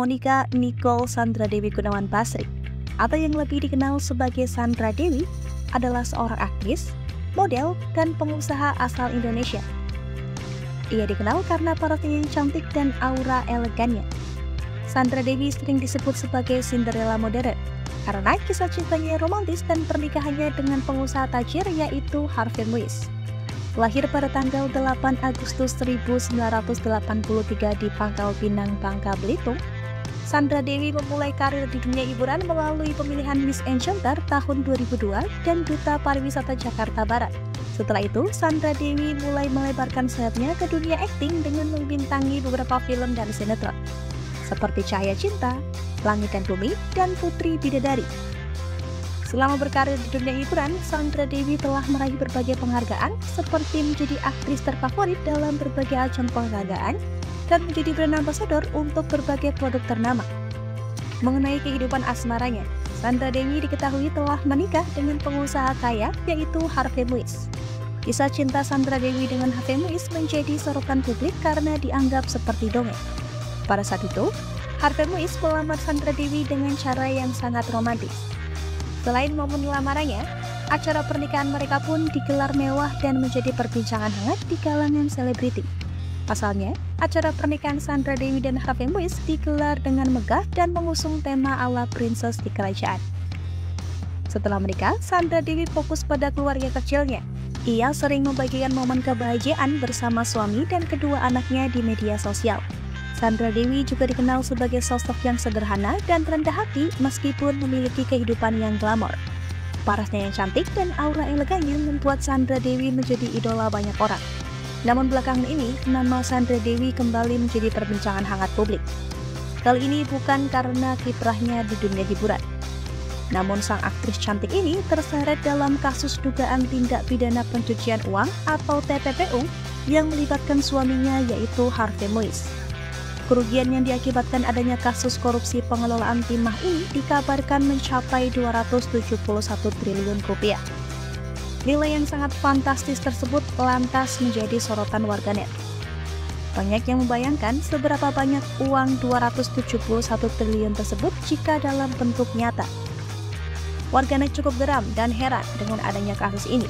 Monica Nicole Sandra Dewi Gunawan Basri, atau yang lebih dikenal sebagai Sandra Dewi, adalah seorang aktris, model, dan pengusaha asal Indonesia. Ia dikenal karena parasnya yang cantik dan aura elegannya. Sandra Dewi sering disebut sebagai Cinderella modern karena kisah cintanya romantis dan pernikahannya dengan pengusaha tajir yaitu Harvey Muiz. Lahir pada tanggal 8 Agustus 1983 di Pangkal Pinang, Bangka Belitung, Sandra Dewi memulai karir di dunia hiburan melalui pemilihan Miss Enchanter tahun 2002 dan Duta Pariwisata Jakarta Barat. Setelah itu, Sandra Dewi mulai melebarkan sayapnya ke dunia akting dengan membintangi beberapa film dan sinetron, seperti Cahaya Cinta, Langit dan Bumi, dan Putri Bidadari. Selama berkarir di dunia hiburan, Sandra Dewi telah meraih berbagai penghargaan seperti menjadi aktris terfavorit dalam berbagai ajang penghargaan dan menjadi brand ambassador untuk berbagai produk ternama. Mengenai kehidupan asmaranya, Sandra Dewi diketahui telah menikah dengan pengusaha kaya yaitu Harvey Muiz. Kisah cinta Sandra Dewi dengan Harvey Muiz menjadi sorotan publik karena dianggap seperti dongeng. Pada saat itu, Harvey Muiz melamar Sandra Dewi dengan cara yang sangat romantis. Selain momen lamarannya, acara pernikahan mereka pun digelar mewah dan menjadi perbincangan hangat di kalangan selebriti. Pasalnya, acara pernikahan Sandra Dewi dan Harvey Muiz digelar dengan megah dan mengusung tema ala princess di kerajaan. Setelah menikah, Sandra Dewi fokus pada keluarga kecilnya. Ia sering membagikan momen kebahagiaan bersama suami dan kedua anaknya di media sosial. Sandra Dewi juga dikenal sebagai sosok yang sederhana dan rendah hati meskipun memiliki kehidupan yang glamor. Parasnya yang cantik dan aura elegannya membuat Sandra Dewi menjadi idola banyak orang. Namun belakangan ini, nama Sandra Dewi kembali menjadi perbincangan hangat publik. Kali ini bukan karena kiprahnya di dunia hiburan. Namun sang aktris cantik ini terseret dalam kasus dugaan tindak pidana pencucian uang atau TPPU yang melibatkan suaminya yaitu Harvey Muiz. Kerugian yang diakibatkan adanya kasus korupsi pengelolaan timah ini dikabarkan mencapai 271 triliun rupiah. Nilai yang sangat fantastis tersebut lantas menjadi sorotan warganet. Banyak yang membayangkan seberapa banyak uang 271 triliun tersebut jika dalam bentuk nyata. Warganet cukup geram dan heran dengan adanya kasus ini.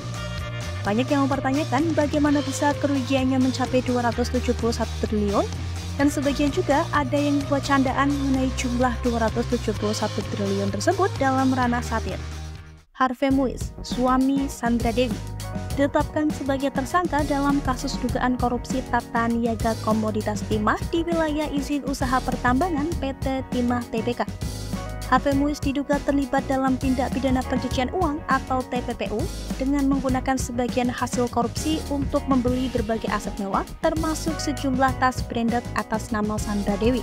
Banyak yang mempertanyakan bagaimana bisa kerugiannya mencapai 271 triliun, dan sebagian juga ada yang membuat candaan mengenai jumlah 271 triliun tersebut dalam ranah satir. Harvey Muiz, suami Sandra Dewi, ditetapkan sebagai tersangka dalam kasus dugaan korupsi tata niaga komoditas timah di wilayah izin usaha pertambangan PT Timah Tbk. Harvey Muiz diduga terlibat dalam tindak pidana pencucian uang atau TPPU dengan menggunakan sebagian hasil korupsi untuk membeli berbagai aset mewah termasuk sejumlah tas branded atas nama Sandra Dewi.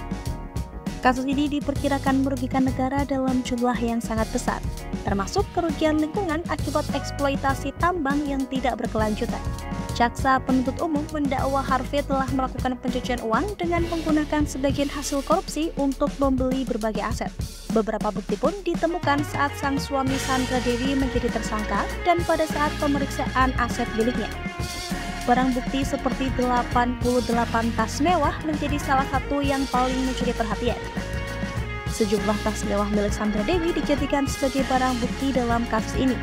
Kasus ini diperkirakan merugikan negara dalam jumlah yang sangat besar, termasuk kerugian lingkungan akibat eksploitasi tambang yang tidak berkelanjutan. Jaksa penuntut umum mendakwa Harvey telah melakukan pencucian uang dengan menggunakan sebagian hasil korupsi untuk membeli berbagai aset. Beberapa bukti pun ditemukan saat sang suami Sandra Dewi menjadi tersangka dan pada saat pemeriksaan aset miliknya. Barang bukti seperti 88 tas mewah menjadi salah satu yang paling mencuri perhatian. Sejumlah tas mewah milik Sandra Dewi dijadikan sebagai barang bukti dalam kasus ini,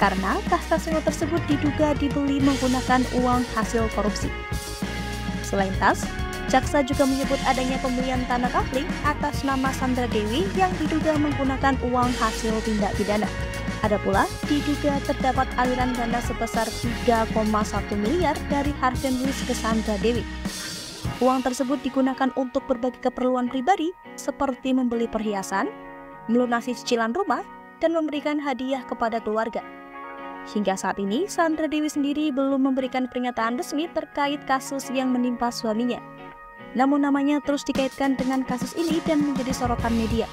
karena tas mewah tersebut diduga dibeli menggunakan uang hasil korupsi. Selain tas, jaksa juga menyebut adanya pembelian tanah kafling atas nama Sandra Dewi yang diduga menggunakan uang hasil tindak pidana. Ada pula diduga terdapat aliran dana sebesar 3,1 miliar dari Harvey Muiz ke Sandra Dewi. Uang tersebut digunakan untuk berbagai keperluan pribadi seperti membeli perhiasan, melunasi cicilan rumah, dan memberikan hadiah kepada keluarga. Hingga saat ini, Sandra Dewi sendiri belum memberikan pernyataan resmi terkait kasus yang menimpa suaminya. Namun namanya terus dikaitkan dengan kasus ini dan menjadi sorotan media.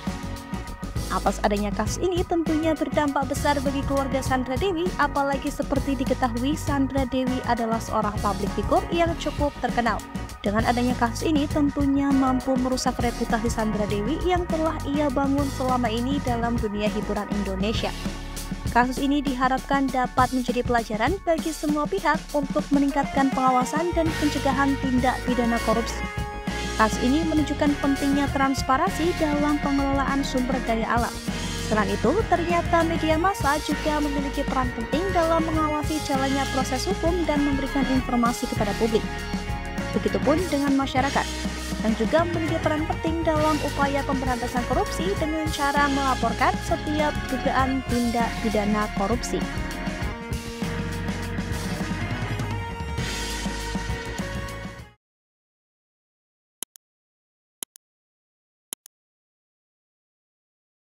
Atas adanya kasus ini tentunya berdampak besar bagi keluarga Sandra Dewi, apalagi seperti diketahui Sandra Dewi adalah seorang public figure yang cukup terkenal. Dengan adanya kasus ini tentunya mampu merusak reputasi Sandra Dewi yang telah ia bangun selama ini dalam dunia hiburan Indonesia. Kasus ini diharapkan dapat menjadi pelajaran bagi semua pihak untuk meningkatkan pengawasan dan pencegahan tindak pidana korupsi. Kasus ini menunjukkan pentingnya transparansi dalam pengelolaan sumber daya alam. Selain itu, ternyata media massa juga memiliki peran penting dalam mengawasi jalannya proses hukum dan memberikan informasi kepada publik. Begitupun dengan masyarakat, yang juga memiliki peran penting dalam upaya pemberantasan korupsi dengan cara melaporkan setiap dugaan tindak pidana korupsi.